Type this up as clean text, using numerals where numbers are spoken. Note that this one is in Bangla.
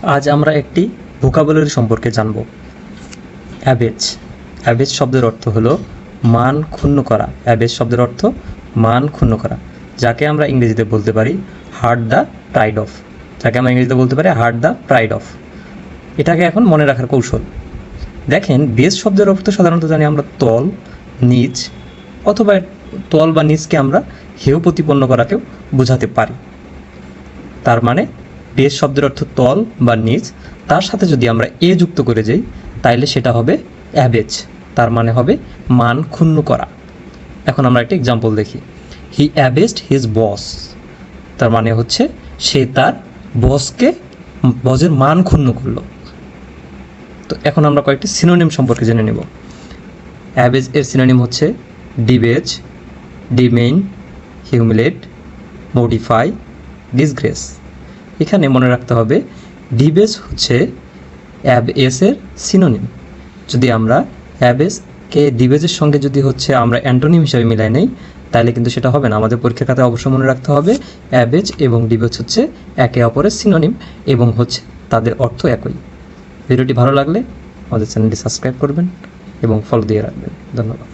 আজ আমরা একটি ভোকাবুলারি সম্পর্কে জানব। অ্যাবেজ। অ্যাবেজ শব্দের অর্থ হলো মান ক্ষুণ্ণ করা। অ্যাবেজ শব্দের অর্থ মান ক্ষুণ্ণ করা, যাকে আমরা ইংরেজিতে বলতে পারি হার্ট দ্য প্রাইড অফ। যাকে আমরা ইংরেজিতে বলতে পারি হার্ট দ্য প্রাইড অফ। এটাকে এখন মনে রাখার কৌশল। দেখেন, বেজ শব্দের অর্থ সাধারণত জানি আমরা তল, নিচ, অথবা তল বা নিচকে আমরা হেয় প্রতিপন্ন করাকেও বোঝাতে পারি। তার মানে বেজ শব্দের অর্থ তল বা নিচ, তার সাথে যদি আমরা এ যুক্ত করে যাই তাইলে সেটা হবে অ্যাবেজ, তার মানে হবে মান ক্ষুণ্ণ করা। এখন আমরা একটা এক্সাম্পল দেখি। হি অ্যাবেজড হিজ বস, তার মানে হচ্ছে সে তার বসের মান ক্ষুণ্ণ করলো। তো এখন আমরা কয়েকটি সিনোনিম সম্পর্কে জেনে নেব। অ্যাবেজ এর সিনোনিম হচ্ছে ডিবেজ, ডিমেইন, হিউমিলেট, মডিফাই, ডিসগ্রেস। এখানে মনে রাখতে হবে ডিবেজ হচ্ছে অ্যাবেজ এর সিনোনিম। যদি আমরা অ্যাবেজকে ডিবেজের সঙ্গে যদি হচ্ছে আমরা অ্যান্টোনিম হিসাবে মিলাই নেই তাহলে কিন্তু সেটা হবে না। আমাদের পরীক্ষার খাতায় অবশ্যই মনে রাখতে হবে অ্যাবেজ এবং ডিবেজ হচ্ছে একে অপরের সিনোনিম এবং হচ্ছে তাদের অর্থ একই। ভিডিওটি ভালো লাগলে আমাদের চ্যানেলটি সাবস্ক্রাইব করবেন এবং ফলো দিয়ে রাখবেন। ধন্যবাদ।